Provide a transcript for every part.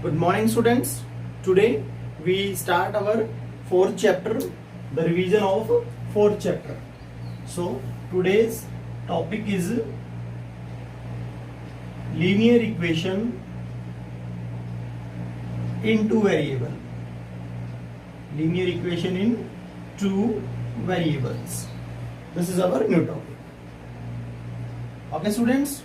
Good morning, students. Today we start our fourth chapter, the revision of fourth chapter. So today's topic is linear equation in two variable. Linear equation in two variables. This is our new topic. Okay, students.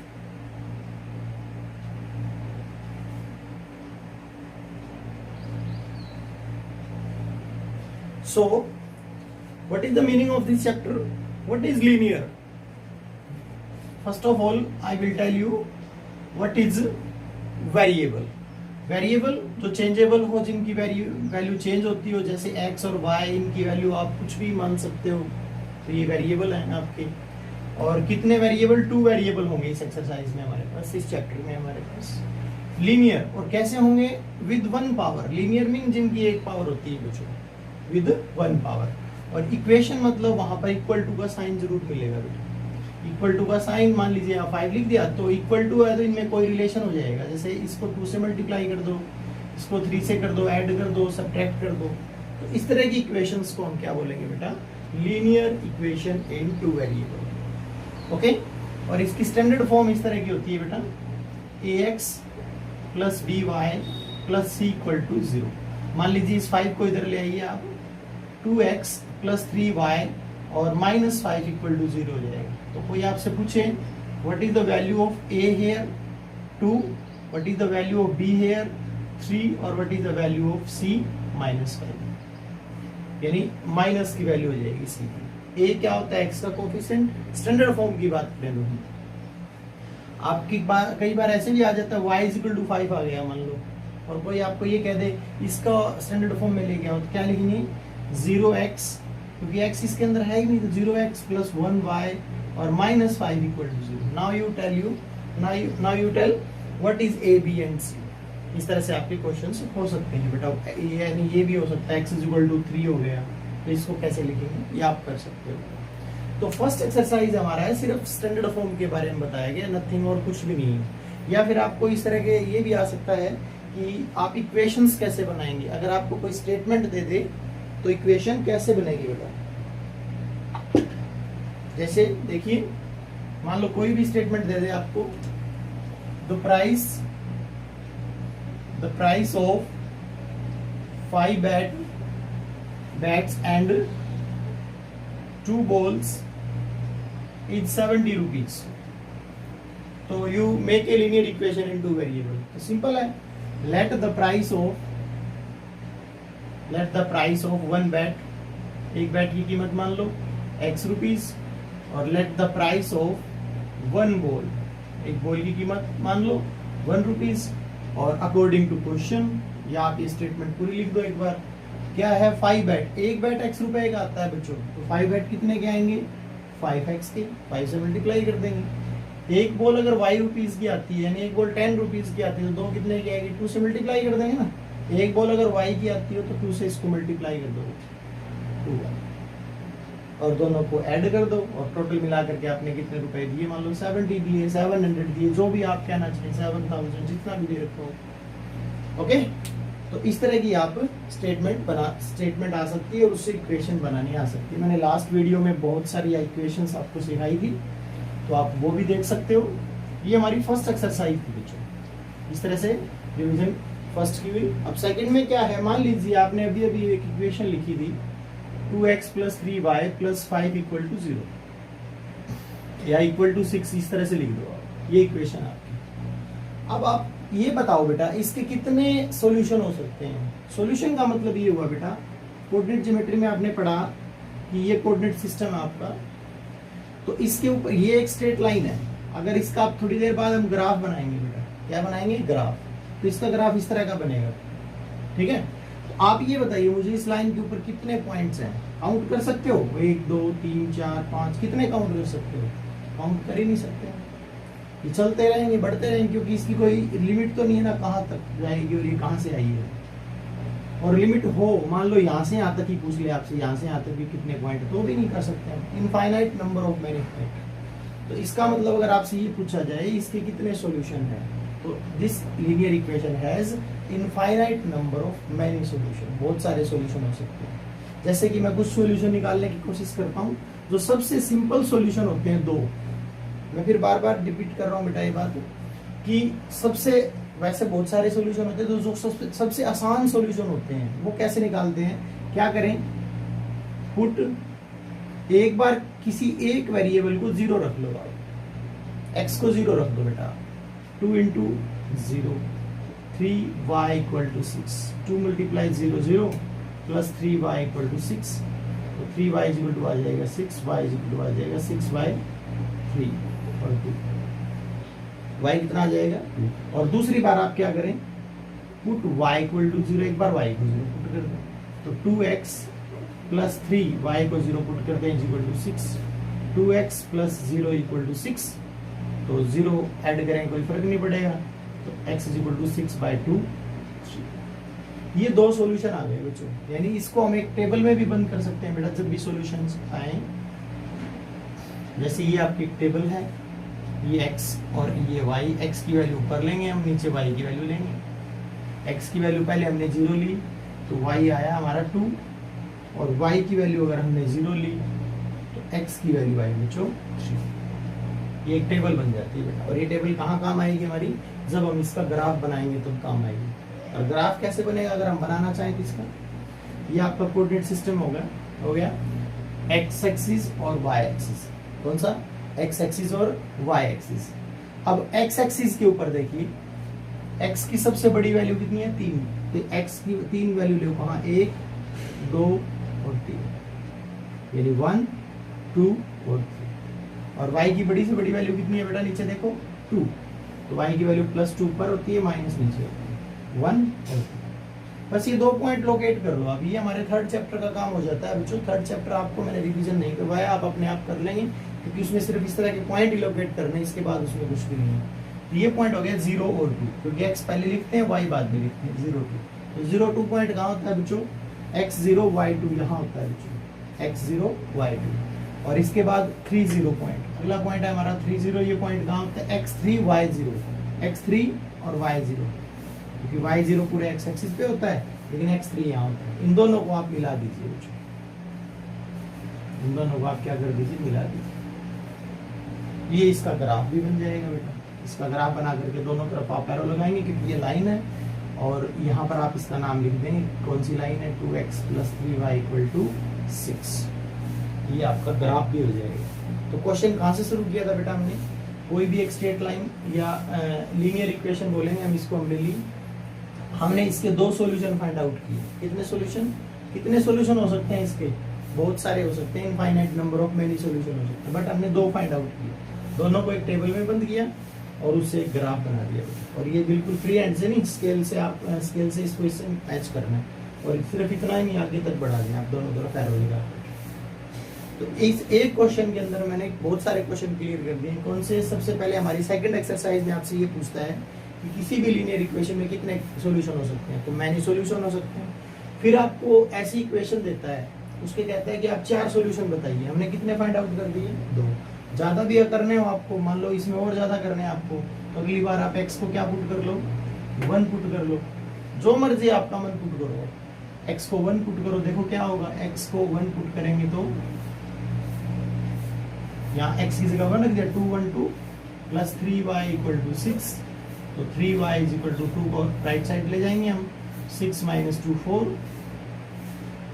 So, what is the meaning of this chapter? What is linear? First of all, I will tell you what is variable. Variable जो changeable हो, जिनकी value change होती हो, जैसे x और y, इनकी value आप कुछ भी मान सकते हो, तो ये वेरिएबल है आपके. और कितने वेरिएबल? 2 वेरिएबल होंगे इस एक्सरसाइज में हमारे पास, इस चैप्टर में हमारे पास. लीनियर, और कैसे होंगे? With 1 power. लीनियर मीन जिनकी 1 पावर होती है बच्चों, विद 1 पावर. और इक्वेशन मतलब वहां पर इक्वल टू का साइन जरूर मिलेगा बेटा. इक्वल टू का साइन, मान लीजिए आप 5 लिख दिया तो इक्वल टू है तो इनमें कोई रिलेशन हो जाएगा. जैसे इसको 2 से मल्टीप्लाई कर दो, इसको 3 से कर दो, ऐड कर दो, सब्ट्रैक्ट कर दो. तो इस तरह की इक्वेशंस को हम क्या बोलेंगे बेटा? Linear equation in two variable. Okay. और इसकी स्टैंडर्ड फॉर्म इस तरह की होती है बेटा, ax plus by plus c equal to 0. मान लीजिए इस 5 को इधर ले आइए आप, 2x प्लस 3y और माइनस 5 इक्वल टू 0 हो जाएगा. तो कोई आपसे पूछे what is the value of a here 2, what is the value of b here 3 और what is the value of c minus 5, यानी माइनस की वैल्यू हो जाएगी c की. a क्या होता है? x का कोफिशिएंट. स्टैंडर्ड फॉर्म की बात करें तो आपकी कई बार ऐसे भी आ जाता है y इज इक्वल टू 5 आ गया मान लो, और कोई आपको ये कह दे इसका स्टैंडर्ड फॉर्म में लेके आओ, तो क्या लिखेंगे? 0x, क्योंकि x इसके अंदर है ही नहीं, तो 0x प्लस 1y और minus 5 equal to 0. Now you tell what is a b and c. इस तरह से आपके क्वेश्चंस हो सकते हैं बेटा. यानी ये भी हो सकता है x इज इक्वल टू 3 हो गया, तो इसको कैसे लिखेंगे ये आप कर सकते हो. तो फर्स्ट एक्सरसाइज हमारा है, सिर्फ स्टैंडर्ड फॉर्म के बारे में बताया गया, नथिंग और कुछ भी नहीं है. या फिर आपको इस तरह के ये भी आ सकता है कि आप इक्वेशंस कैसे बनाएंगे. अगर आपको कोई स्टेटमेंट दे दे तो इक्वेशन कैसे बनेगी बेटा? जैसे देखिए, मान लो कोई भी स्टेटमेंट दे दे आपको, the price of 5 bats and 2 balls is 70 rupees. तो you make a linear equation in two variable. तो सिंपल है. Let the price of 1 bat, एक बैट की कीमत मान लो x रुपीस, और let the price of 1 ball, एक बॉल की कीमत मान लो 1 रुपीस. और अकॉर्डिंग टू क्वेश्चन, या आप ये स्टेटमेंट पूरी लिख दो एक बार. क्या है? 5 बैट, एक बैट x रुपए का आता है बच्चों, तो 5 बैट कितने के आएंगे? 5x के. 5 से मल्टीप्लाई कर देंगे. एक बॉल अगर y रुपीस की आती है, यानी एक बॉल 10 रुपीस की आती है, तो 2 कितने की आएगी? 2 से मल्टीप्लाई कर देंगे ना. एक बॉल अगर y की आती हो तो 2 से इसको मल्टीप्लाई कर दो, 2 और दोनों को ऐड कर दो, और टोटल मिला करके आपने कितने रुपए दिए? मान लो 70 दिए, 700 दिए, जो भी आप कहना चाहिए, 7000, जितना भी दे रखो. ओके. तो इस तरह की आप स्टेटमेंट आ सकती है, और उससे इक्वेशन बनानी आ सकती है. मैंने लास्ट वीडियो में बहुत सारी इक्वेशंस आपको सिखाई थी, तो आप वो भी देख सकते हो. ये हमारी फर्स्ट एक्सरसाइज थी बच्चों. इस तरह से रिवीजन फर्स्ट की हुई. अब सेकंड में क्या है? मान लीजिए आपने अभी एक इक्वेशन लिखी थी, 2x plus 3y plus 5 equal to 0, या इक्वल टू 6, इस तरह से लिख दो आप. ये इक्वेशन आपकी. अब आप ये बताओ बेटा, इसके कितने सॉल्यूशन हो सकते हैं? सॉल्यूशन का मतलब ये हुआ बेटा, कोऑर्डिनेट ज्योमेट्री में आपने पढ़ा कि ये कोऑर्डिनेट सिस्टम है आपका, तो इसके ऊपर ये एक स्ट्रेट लाइन है. अगर इसका आप थोड़ी देर बाद हम ग्राफ बनाएंगे बेटा. क्या बनाएंगे? ग्राफ. तो इसका ग्राफ इस तरह का बनेगा. ठीक है. तो आप ये बताइए मुझे, इस लाइन के ऊपर कितने पॉइंट्स हैं? काउंट कर सकते हो? 1 2 3 4 5, कितने काउंट कर सकते हो? काउंट कर ही नहीं सकते. ये चलते रहेंगे, बढ़ते रहेंगे, क्योंकि इसकी कोई लिमिट तो नहीं है ना, कहाँ तक जाएगी और ये कहाँ से आई है. और लिमिट हो, मान लो यहाँ से यहाँ तक ही पूछ ले आपसे, यहाँ से यहाँ तक भी कितने पॉइंट, तो भी नहीं कर सकते हम. Infinite number of many point. तो इसका मतलब अगर आपसे ये पूछा जाए इसके कितने सॉल्यूशन है, तो this linear equation has infinite number of many solution, बहुत सारे सॉल्यूशन हो सकते हैं। जैसे कि मैं कुछ सॉल्यूशन निकालने की कोशिश करता हूँ, जो सबसे सिंपल सॉल्यूशन होते हैं दो। मैं फिर बार बार रिपीट कर रहा हूँ बेटा ये बात कि सबसे, वैसे बहुत सारे सॉल्यूशन होते हैं, तो जो सबसे आसान सॉल्यूशन होते हैं वो कैसे निकालते हैं, क्या करें, पुट, एक बार किसी एक वेरिएबल को जीरो रख लो, एक्स को जीरो रख दो बेटा, 2 into 0, 3y equal to 6, 2 multiply 0 0 plus 3y equal to 6, तो 3y इक्वल टू आ जाएगा 6y इक्वल टू आ जाएगा 6/3 और 2, y कितना आ जाएगा 2। और दूसरी बार आप क्या करें, पुट y इक्वल टू 0, एक बार y को 0 पुट कर दें, तो 2x प्लस 3y को 0 पुट करते हैं equal to 6, 2x plus 0 equal to 6, तो 0 ऐड करें कोई फर्क नहीं पड़ेगा, तो x इक्वल टू 6/2। ये दो सॉल्यूशन आ गए बच्चों, यानी इसको हम एक टेबल में भी बंद कर सकते हैं बेटा जब भी सॉल्यूशंस आए। जैसे ये आपकी टेबल है, ये x और ये y, x की वैल्यू ऊपर लेंगे हम, नीचे y की वैल्यू लेंगे। x की वैल्यू पहले हमने 0 ली तो y आया हमारा 2, और y की वैल्यू अगर हमने 0 ली तो x की वैल्यू आई बच्चों 3। ये एक टेबल बन जाती है बेटा, और ये टेबल कहाँ काम आएगी हमारी, जब हम इसका ग्राफ बनाएंगे तब काम आएगी। और ग्राफ कैसे बनेगा अगर हम बनाना चाहें तो इसका, ये आपका कोऑर्डिनेट सिस्टम हो गया x एक्सिस और y एक्सिस, कौन सा, x एक्सिस और y एक्सिस। अब x एक्सिस के ऊपर देखिए, x की सबसे बड़ी वैल्यू कितनी है 3, तो x की 3 वैल्यू लो कहाँ, 1 2 और 3, यानी 1 2 और 3। और y की बड़ी से बड़ी वैल्यू कितनी है बेटा, नीचे देखो 2, तो y की वैल्यू +2 ऊपर होती है, माइनस नीचे होती है 1 और 2। बस ये 2 पॉइंट लोकेट कर लो। अब ये हमारे थर्ड चैप्टर का काम हो जाता है बच्चों। थर्ड चैप्टर आपको मैंने रिवीजन नहीं करवाया, आप अपने आप कर लेंगे, क्योंकि उसमें सिर्फ इस तरह के पॉइंट ही लोकेट करने, इसके बाद उसमें कुछ भी नहीं है। तो ये पॉइंट हो गया 0 और 2, क्योंकि x पहले लिखते हैं y बाद में लिखते हैं, 0 2। तो 0 2 पॉइंट कहाँ होता है बच्चों, x0 y2 यहाँ होता है बच्चों, x0 y2। और इसके बाद 3 0 पॉइंट, अगला पॉइंट है हमारा 3 0। ये पॉइंट कहाँ होता है, x3 y0, x3 और y0, क्योंकि y0 पूरे x एक्सिस पे होता है, लेकिन x3 यहाँ होता है। इन दोनों को आप मिला दीजिए बच्चों, इन दोनों को आप क्या कर दीजिए, मिला दीजिए। ये इसका ग्राफ भी बन जाएगा बेटा। इसका ग्राफ बना करके दोनों तरफ आप एरो लगाएंगे, क्योंकि ये लाइन है, और यहाँ पर आप इसका नाम लिख देंगे, कौन सी लाइन है, 2x + 3y = 6। ये आपका ग्राफ भी हो जाएगा। तो क्वेश्चन कहाँ से शुरू किया था बेटा हमने, कोई भी एक स्ट्रेट लाइन या लीनियर इक्वेशन बोलेंगे हम इसको, हमने ली, हमने इसके 2 सॉल्यूशन फाइंड आउट किए। कितने सॉल्यूशन हो सकते हैं इसके, बहुत सारे हो सकते हैं, infinite number of many solution हो सकते हैं, बट हमने 2 फाइंड आउट किए। दोनों को एक टेबल में बंद किया और उससे एक ग्राफ बना दिया। और ये बिल्कुल फ्री हैंड से नहीं, स्केल से आप स्केल से इसको इससे मैच करना है, और सिर्फ इतना ही नहीं, आगे तक बढ़ा दें आप दोनों तरफ एरो लगा। तो इस एक क्वेश्चन के अंदर मैंने बहुत सारे क्वेश्चन क्लियर कर दिए। कौन से, सबसे पहले हमारी सेकंड एक्सरसाइज में आपसे ये पूछता है कि किसी भी लीनियर इक्वेशन में कितने सॉल्यूशन हो सकते हैं, तो मैनी सॉल्यूशन हो सकते हैं। फिर आपको ऐसी इक्वेशन देता है, उसके कहता है कि आप 4 सॉल्यूशन बताइए। हमने कितने फाइंड आउट कर दिए, 2। ज्यादा भी करने हो आपको, मान लो इसमें और ज्यादा करने हैं आपको, तो अगली बार आप x को क्या पुट कर लो, 1 पुट कर लो, जो मर्जी आपका मन पुट करो, x को 1 पुट करो। देखो क्या होगा, x को 1 पुट करेंगे तो यहाँ x की जगह 1 रख दिया, 2 1 2 प्लस 3y = 6, तो 3y = 2 को राइट साइड ले जाएंगे हम, 6 - 2 4,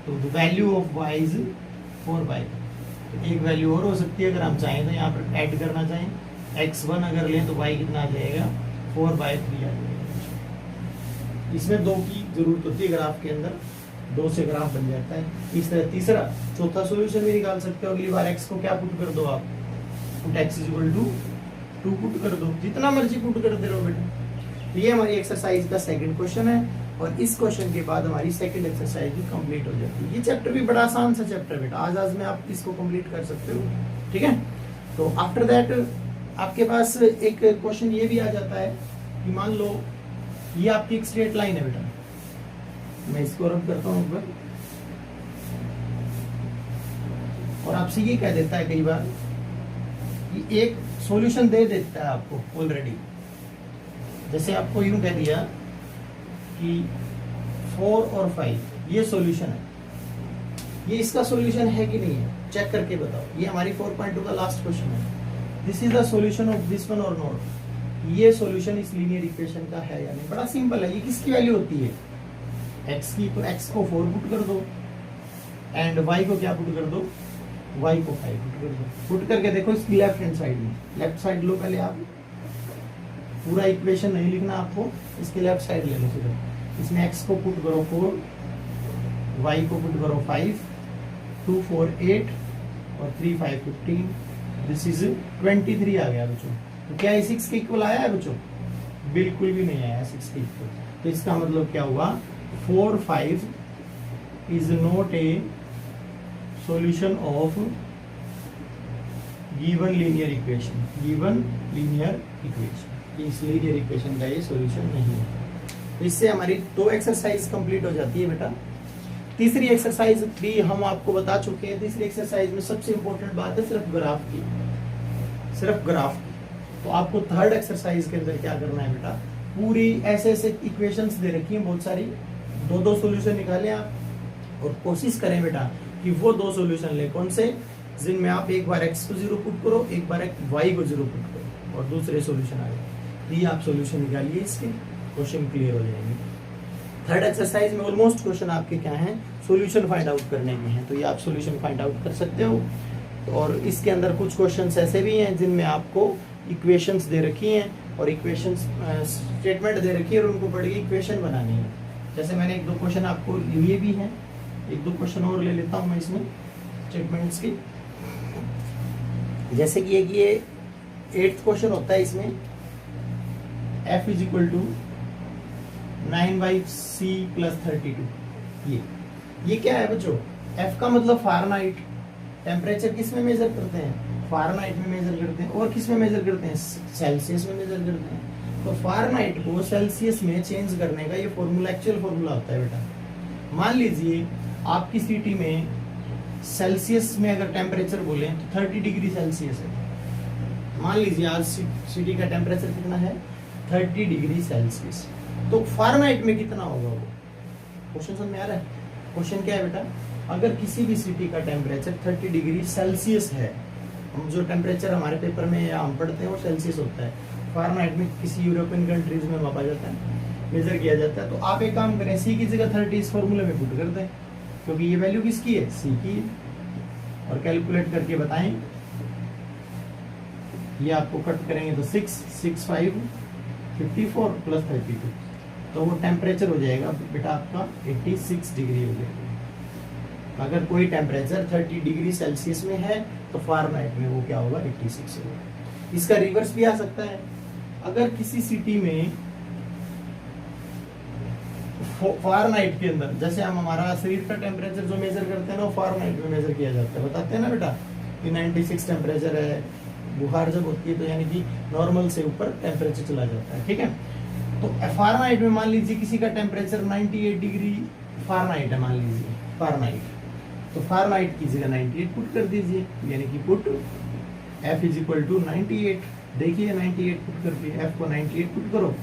तो the value of y is 4y। तो एक वैल्यू और हो सकती है अगर हम चाहें तो, यहाँ पर ऐड करना चाहें, x1 अगर लें तो y कितना आ जाएगा, 4/3 आ जाएगा। इसमें 2 की जरूरत होती है ग्राफ के अंदर, 2 से ग्राफ बन जाता है। इस तरह तीसरा चौथा सॉल्यूशन भी निकाल सकते हो। अगली बार x को क्या पुट कर दो आप, पुट x = 2 पुट कर दो, जितना मर्जी पुट करते रहो बेटा। तो ये हमारी एक्सरसाइज का सेकंड क्वेश्चन है, और इस क्वेश्चन के बाद हमारी सेकंड एक्सरसाइज भी कंप्लीट हो जाती है। ये चैप्टर भी बड़ा आसान सा चैप्टर है बेटा, आज में आप इसको कंप्लीट कर सकते हो, ठीक है। तो आफ्टर दैट आपके पास एक क्वेश्चन ये भी आ जाता है कि मान लो ये आपकी एक स्ट्रेट लाइन है बेटा, मैं इसको रब करता हूँ ऊपर, और आपसे ये कह देता है कई बार कि एक सॉल्यूशन दे देता है आपको ऑलरेडी, जैसे आपको यूं कह दिया कि 4 और 5 ये सॉल्यूशन है, ये इसका सॉल्यूशन है कि नहीं है, चेक करके बताओ। ये हमारी 4.2 का लास्ट क्वेश्चन है। This is the solution of this one और नॉट, ये सॉल्यूशन इस लीनियर इक्वेशन का है या नहीं। बड़ा सिंपल है। ये किसकी वैल्यू होती है, x की, तो x को 4 पुट कर दो एंड y को क्या पुट कर दो, y को 5 पुट कर दो। पुट करके देखो इसकी लेफ्ट हैंड साइड में, लेफ्ट साइड लो पहले आप, पूरा इक्वेशन नहीं लिखना आपको, इसकी लेफ्ट साइड ले लो सीधा। इसमें x को पुट करो 4, y को पुट करो 5, 2 4 8 और 3 5 15, दिस इज 23 आ गया बच्चों। तो क्या ये 6 के इक्वल आया है बच्चों, बिल्कुल भी नहीं आया 6 के इक्वल। तो इसका मतलब क्या हुआ, 4 5 is not a solution of given linear equation, given linear equation, इस लीनियर इक्वेशन का ये सॉल्यूशन नहीं है। तो इससे हमारी 2 एक्सरसाइज कंप्लीट हो जाती है बेटा। तीसरी एक्सरसाइज भी हम आपको बता चुके हैं। तीसरी एक्सरसाइज में सबसे इंपॉर्टेंट बात है सिर्फ ग्राफ की, सिर्फ ग्राफ की। तो आपको थर्ड एक्सरसाइज के अंदर क्या करना है बेटा, पूरी ऐसे ऐसे इक्वेशंस दे रखी हैं बहुत सारी, 2 सॉल्यूशन निकालें आप और कोशिश करें बेटा कि वो 2 सॉल्यूशन ले, कौन से, जिनमें आप एक बार x को 0 पुट करो, एक बार y को 0 पुट करो और दूसरे सॉल्यूशन आ गए। ये आप सॉल्यूशन निकालिए, इसके क्वेश्चन क्लियर हो जाएंगे। थर्ड एक्सरसाइज में ऑलमोस्ट क्वेश्चन आपके क्या हैं, सॉल्यूशन फाइंड आउट करने के हैं, तो ये आप सॉल्यूशन फाइंड आउट कर सकते हो। और इसके अंदर कुछ क्वेश्चंस ऐसे भी हैं जिनमें आपको इक्वेशंस दे रखी हैं और इक्वेशंस स्टेटमेंट दे रखी है और उनको पढ़ के इक्वेशन बनानी है। जैसे मैंने 1-2 क्वेश्चन आपको लिए भी हैं, 1-2 क्वेश्चन और ले लेता हूं मैं इसमें स्टेटमेंट्स की। जैसे कि एक ये 8th क्वेश्चन होता है, इसमें f is equal to 9/c + 32। ये क्या है बच्चों, f का मतलब फारेनहाइट। टेम्परेचर किस में मेजर करते हैं, फारेनहाइट में मेजर करते हैं, और किस में मेजर करते हैं, सेल्सियस में मेजर करते हैं। तो फारेनहाइट को सेल्सियस में चेंज करने का ये फॉर्मूला एक्चुअल फॉर्मूला होता है बेटा। मान लीजिए आपकी सिटी में सेल्सियस में अगर टेम्परेचर बोले तो 30 डिग्री सेल्सियस है। मान लीजिए आज सिटी का टेम्परेचर कितना है, 30 डिग्री सेल्सियस। तो फारेनहाइट में कितना होगा वो, क्वेश्चन समझ में आ रहा है। क्वेश्चन क्या है बेटा, अगर किसी भी सिटी का टेम्परेचर 30 डिग्री सेल्सियस है, हम जो टेम्परेचर हमारे पेपर में या हम पढ़ते हैं वो सेल्सियस होता है, फारेनहाइट में किसी यूरोपियन कंट्रीज में मापा जाता है, मेजर किया जाता है। तो आप एक काम करें, सी की जगह 30 इस फॉर्मूले में पुट कर दें, क्योंकि ये वैल्यू किसकी है, सी की है, और कैलकुलेट करके बताएं। ये आपको कट करेंगे तो 6 6 5 54 + 32, तो वो टेम्परेचर हो जाएगा बेटा आपका 86 डिग्री हो जाएगा। अगर कोई टेम्परेचर 30 डिग्री सेल्सियस में है तो फारेनहाइट में वो क्या होगा, 86 होगा। इसका रिवर्स भी आ सकता है, अगर किसी सिटी में फारेनहाइट के अंदर, जैसे हम हमारा शरीर का टेम्परेचर जो मेजर करते हैं ना वो फारेनहाइट में मेजर किया जाता है, बताते हैं ना बेटा कि 96 टेम्परेचर है, बुखार जब होती है तो यानी कि नॉर्मल से ऊपर टेम्परेचर चला जाता है, ठीक है। तो फारेनहाइट में मान लीजिए किसी का टेम्परेचर 98 डिग्री फारेनहाइट है, मान लीजिए फारेनहाइट, तो फारेनहाइट की जगह 98 पुट कर दीजिए, यानी कि put f is equal to 98। देखिए 98 पुट करके f को 98 पुट करो,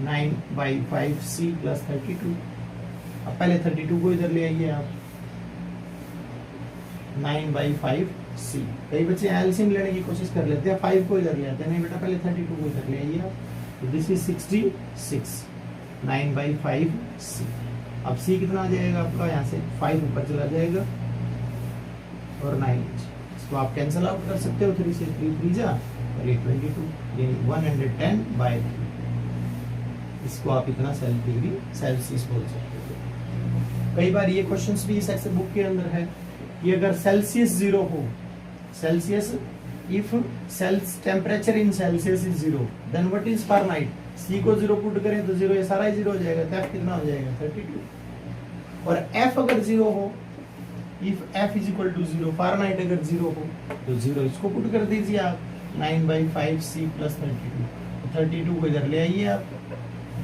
9/5c + 32। अब पहले 32 को इधर ले आइए आप, 9/5c। कई बच्चे एलसीएम लेने की कोशिश कर लेते हैं, 5 को इधर ले आते हैं, नहीं बेटा पहले 32 को इधर ले आइए आप। तो दिस इज 66, 9/5c। अब c कितना आ जाएगा आपका, यहाँ से 5 ऊपर चला जाएगा और 9, इसको आप कैंसिल आउट कर सकते हो, 3 से 3 3 जा और ये 22, ये 110/3। इसको आप इतना डिग्री सेल्सियस बोल सकते हो। कई बार ये क्वेश्चंस भी इस एक्सेल बुक के अंदर है कि अगर सेल्सियस 0 हो, Celsius if temperature in Celsius is 0 then what is Fahrenheit. C को 0 पुट करें तो 0, ये सारा ही 0 हो जाएगा, तो f कितना हो जाएगा, 32। और f अगर 0 हो, if f is equal to 0, Fahrenheit अगर 0 हो तो 0 इसको पुट कर दीजिए आप, 9/5c + 32। 32 को इधर ले आइए आप,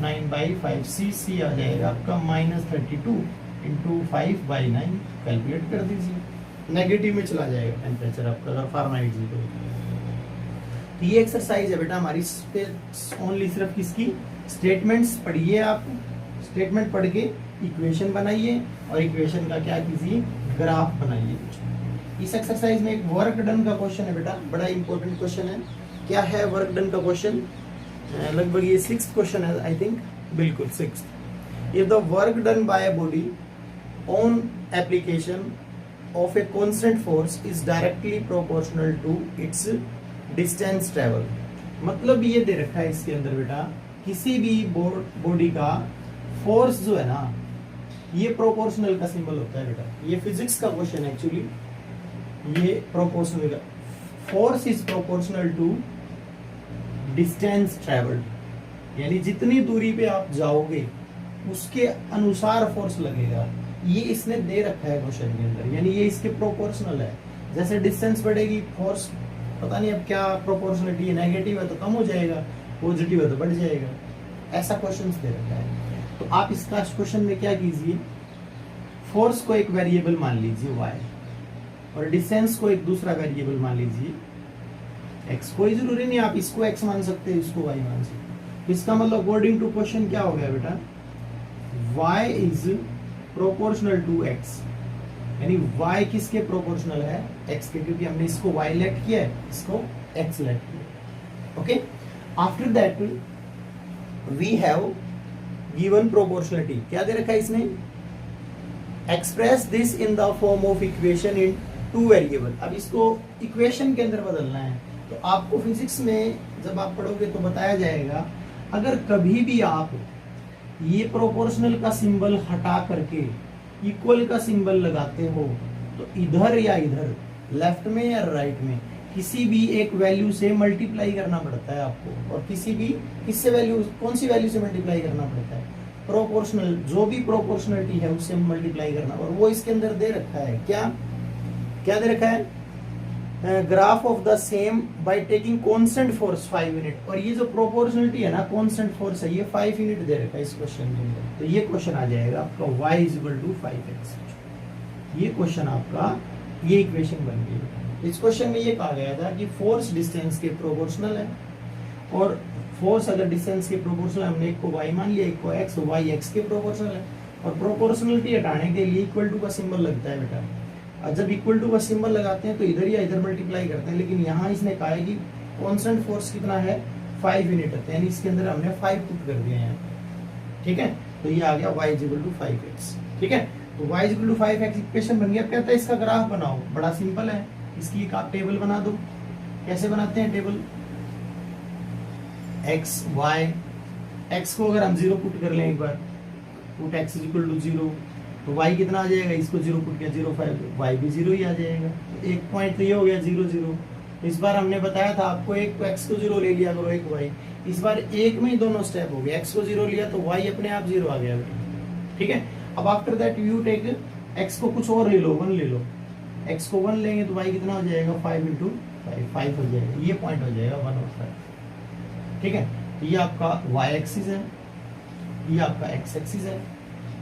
9/5c, c आ जाएगा आपका -32 × 5/9, कैलकुलेट कर दीजिए, नेगेटिव में चला जाएगा टेम्परेचर आपका अगर फारेनहाइट 0। तो ये एक्सरसाइज है बेटा हमारी ओनली सिर्फ किसकी, स्टेटमेंट्स पढ़िए, आप स्टेटमेंट पढ़ के इक्वेशन बनाइए और इक्वेशन का क्या कीजिए, ग्राफ बनाइए। इस एक्सरसाइज में एक वर्क डन का क्वेश्चन है बेटा, बड़ा इंपॉर्टेंट क्वेश्चन है। क्या है वर्क डन का क्वेश्चन? लगभग ये 6th क्वेश्चन है आई थिंक, बिल्कुल 6th। If the work done by a body on application of a constant force is directly proportional to its distance travel. मतलब ये दे रखा है इसके अंदर बेटा, किसी भी बॉडी का फोर्स जो है ना, ये प्रोपोर्शनल का सिंबल होता है बेटा। ये फिजिक्स का क्वेश्चन है एक्चुअली, ये प्रोपोर्शनल का force is proportional to distance travelled, यानी जितनी दूरी पे आप जाओगे उसके अनुसार फोर्स लगेगा। ये इसने दे रखा है क्वेश्चन के अंदर, यानी ये इसके प्रोपोर्शनल है। जैसे डिस्टेंस बढ़ेगी फोर्स, पता नहीं अब क्या प्रोपोर्शनलिटी है, नेगेटिव है तो कम हो जाएगा, पॉजिटिव है तो बढ़ जाएगा। ऐसा क्वेश्चन दे रखा है। तो आप इसका क्वेश्चन में क्या कीजिए, फोर्स को एक वेरिएबल मान लीजिए y, और डिस्टेंस को एक दूसरा वेरिएबल मान लीजिए x। कोई जरूरी नहीं आप इसको x मान सकते हैं, इसको y मान सकते हैं। तो इसका मतलब अकॉर्डिंग टू क्वेश्चन क्या हो गया बेटा, y is proportional to x, यानी y किसके प्रोपोर्शनल है, x के, क्योंकि हमने इसको y लेट किया है, इसको x लेट किया। Okay, after that we have given proportionality. क्या दे रखा है इसने, express this in the form of equation in two variable. अब इसको इक्वेशन के अंदर बदलना है। तो आपको फिजिक्स में जब आप पढ़ोगे तो बताया जाएगा, अगर कभी भी आप ये प्रोपोर्शनल का सिंबल हटा करके इक्वल का सिंबल लगाते हो तो इधर या इधर, लेफ्ट में या राइट में, किसी भी एक वैल्यू से मल्टीप्लाई करना पड़ता है आपको। और किसी भी किससे वैल्यू, कौन सी वैल्यू से मल्टीप्लाई करना पड़ता है, प्रोपोर्शनल, जो भी प्रोपोर्शनलिटी है उससे मल्टीप्लाई करना। और वो इसके अंदर दे रखा है, क्या क्या दे रखा है, graph of the same by taking constant force 5 unit. और ये जो प्रोपोर्शनलिटी है ना, कांस्टेंट फोर्स है, ये 5 यूनिट दे रखा है इस क्वेश्चन के अंदर। तो ये क्वेश्चन आ जाएगा आपका y = 5x। ये क्वेश्चन आपका, ये इक्वेशन बन गई। इस क्वेश्चन में ये कहा गया था कि फोर्स डिस्टेंस के प्रोपोर्शनल है, और फोर्स अगर डिस्टेंस के प्रोपोर्शनल, हमने एक को y मान लिया, एक को x, y x के प्रोपोर्शनल है। और प्रोपोर्शनलिटी हटाने के लिए इक्वल टू का सिंबल लगता है बेटा। और जब इक्वल टू का सिंबल लगाते हैं तो इधर या इधर मल्टीप्लाई करते हैं, लेकिन यहाँ इसने कहा है कि कांस्टेंट फोर्स कितना है, 5 यूनिट है, यानी इसके अंदर हमने 5 पुट कर दिया है। ठीक है, तो ये आ गया y = 5x। ठीक है, तो y = 5x इक्वेशन बन गया। कहता है इसका ग्राफ बनाओ, बड़ा सिंपल है, इसकी एक आप टेबल बना दो। कैसे बनाते हैं टेबल, x y, x को अगर हम 0 पुट कर लें एक बार, पुट x = 0, तो y कितना आ जाएगा, इसको 0 पुट किया 0 5, y भी 0 ही आ जाएगा। तो एक पॉइंट तो ये हो गया 0 0। इस बार हमने बताया था आपको, एक को x को 0 ले लिया करो, एक y। इस बार एक में ही दोनों स्टेप हो गए, x को 0 लिया तो y अपने आप 0 आ गया। ठीक है, अब after that you take x को कुछ और ले लो, 1 ले लो। x को 1 लेंगे तो y कितना हो जाएगा, 5 × 5 हो जाएगा। ये पॉइंट हो जाएगा 1 और 5। ठीक है, ये आपका y एक्सिस है, ये आपका x एक्सिस है।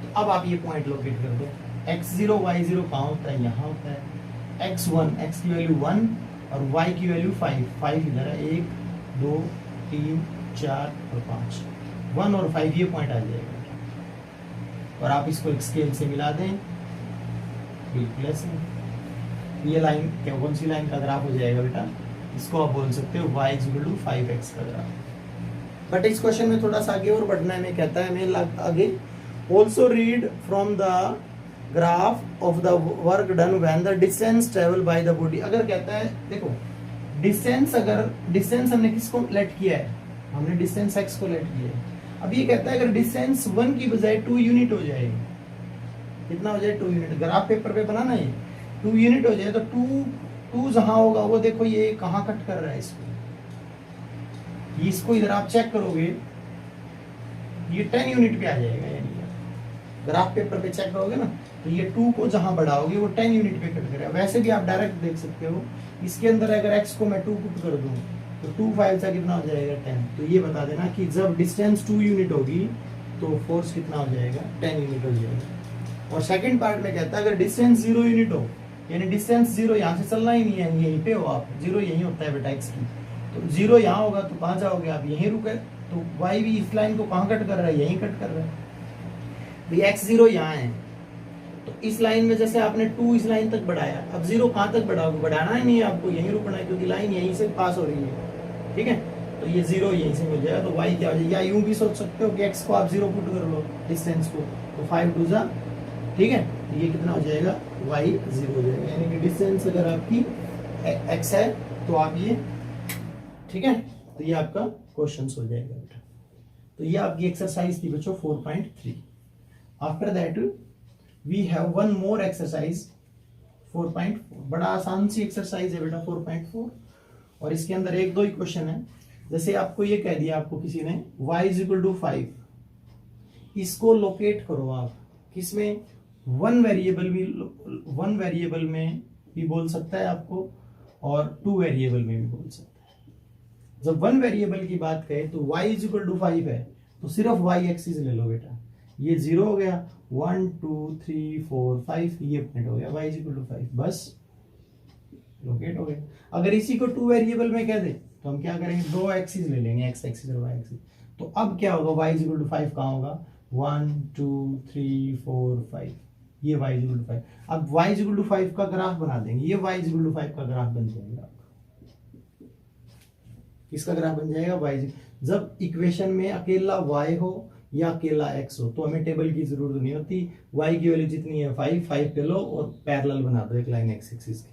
तो अब आप ये पॉइंट लोकेट कर दो, x0 y0 कहाँ होता है, यहाँ होता है। x1, x की वैल्यू 1 और y की वैल्यू 5, 5 इधर है, 1 2 3 4 और 5, 1 और 5, ये पॉइंट आ जाएगा। और आप इसको एक स्केल से मिला दें, बिल्कुल ऐसे। ये लाइन क्या, कौन सी लाइन का ग्राफ हो जाएगा बेटा, इसको आप बोल सकते हो y = 5x का ग्राफ। बट इस क्वेश्चन में थोड़ा सा आगे और बढ़ना है। मैं कहता है मैं आगे also read from the graph of the work done when the distance travel by the body। अगर कहता है देखो डिस्टेंस, अगर डिस्टेंस हमने किसको लेट किया है, हमने डिस्टेंस x को लेट किया है। अब ये कहता है अगर डिस्टेंस 1 की बजाय 2 यूनिट हो जाए, कितना हो जाए, 2 यूनिट। ग्राफ पेपर पे बनाना है, 2 यूनिट हो जाए तो 2 जहां होगा वो देखो ये कहाँ कट कर रहा है इसको इधर आप चेक करोगे, ये 10 यूनिट पे आ जाएगा। यानी ग्राफ पेपर पे चेक करोगे ना, तो ये 2 को जहां बढ़ाओगे वो 10 यूनिट पे कट करेगा। वैसे भी आप डायरेक्ट देख सकते हो, इसके अंदर अगर x को मैं 2 पुट कर दूं तो 2 5 से कितना हो जाएगा, 10। तो ये बता देना कि जब डिस्टेंस 2 यूनिट होगी तो फोर्स कितना हो जाएगा, 10 यूनिट हो जाएगा। और सेकंड पार्ट में कहता है अगर डिस्टेंस 0 यूनिट हो, यानी डिस्टेंस 0 यहाँ से चलना ही नहीं है, यहीं पे हो आप, 0 यहीं होता है बेटा x की, तो 0 यहाँ होगा तो कहाँ जाओगे आप, यहीं रुके तो y भी इस लाइन को कहाँ कट कर रहा है, यहीं कट कर रहा है भाई। x0 यहाँ है, तो इस लाइन में जैसे आपने 2 इस लाइन तक बढ़ाया, अब 0 कहाँ तक बढ़ाओगे, बढ़ाना ही नहीं है आपको, यहीं रुकना है क्योंकि लाइन यहीं से पास हो रही है, ठीक है। तो ये 0 यहीं से मिल जाएगा, तो y क्या हो जाएगा, या यूं भी सोच सकते हो कि x को आप 0 पुट कर लो डिस्टेंस को, तो 5 2 जा, ठीक है। तो ये कितना हो जाएगा, y 0 हो जाएगा, यानी कि डिस्टेंस अगर आपकी x है तो आप ये, ठीक है। तो ये आपका क्वेश्चन हो जाएगा बेटा। तो ये आपकी एक्सरसाइज थी बच्चों 4.3। After that we have one more exercise 4.4, बड़ा आसान सी एक्सरसाइज है बेटा 4.4, और इसके अंदर एक दो ही क्वेश्चन है। जैसे आपको ये कह दिया आपको किसी ने y = 5, इसको लोकेट करो आप किसमें, वन वेरिएबल में भी बोल सकता है आपको और 2 वेरिएबल में भी बोल सकता है। जब वन वेरिएबल की बात करें तो y = 5 है, तो सिर्फ y एक्सिस ले लो बेटा, ये 0 हो गया, 1 2 3 4 5 ये पॉइंट हो गया, y = 5, बस लोकेट हो गया। अगर इसी को 2 वेरिएबल में कह दे तो हम क्या करेंगे, 2 एक्सिस ले लेंगे, x एक्सिस और y एक्सिस। तो अब क्या होगा, y = 5 कहाँ होगा, 1 2 3 4 5, ये y = 5। अब y = 5 का ग्राफ बना देंगे, ये y = 5 का ग्राफ बन जाएगा। इसका ग्राफ बन जाएगा y, जब इक्वेशन में अकेला y हो या अकेला x हो तो हमें टेबल की जरूरत नहीं होती, y की वैल्यू जितनी है 5 पे लो और पैरेलल बना दो एक लाइन x एक्सिस की।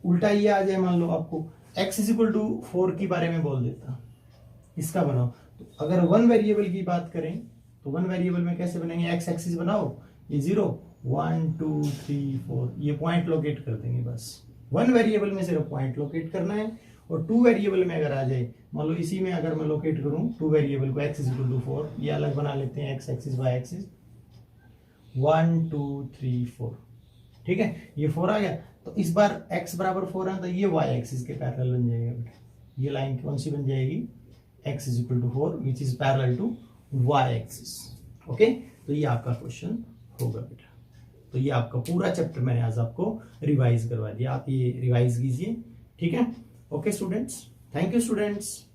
उल्टा ये आ जाए, मान लो आपको x = 4 के बारे में बोल देता, इसका बनाओ। तो अगर वन वेरिएबल की बात करें तो वन वेरिएबल में कैसे बनेंगे, x एक्सिस बनाओ, ये 0 1 2 3 4 ये पॉइंट लोकेट कर देंगे, बस वन वेरिएबल में सिर्फ पॉइंट लोकेट करना है। और 2 वेरिएबल में अगर आ जाए, मान लो इसी में अगर मैं लोकेट करूं 2 वेरिएबल को, x = 4, ये अलग बना लेते हैं, x एक्सिस y एक्सिस, 1 2 3 4, ठीक है, ये 4 आ गया। तो इस बार x = 4 है तो ये y एक्सिस के पैरेलल बन जाएगा बेटा। ये लाइन कौन सी बन जाएगी, x = 4 which is parallel to y axis. ओके, तो ये आपका क्वेश्चन होगा बेटा। तो ये आपका पूरा चैप्टर मैंने आज आपको रिवाइज करवा दिया, आप ये रिवाइज कीजिए, ठीक है। Okay students, thank you students.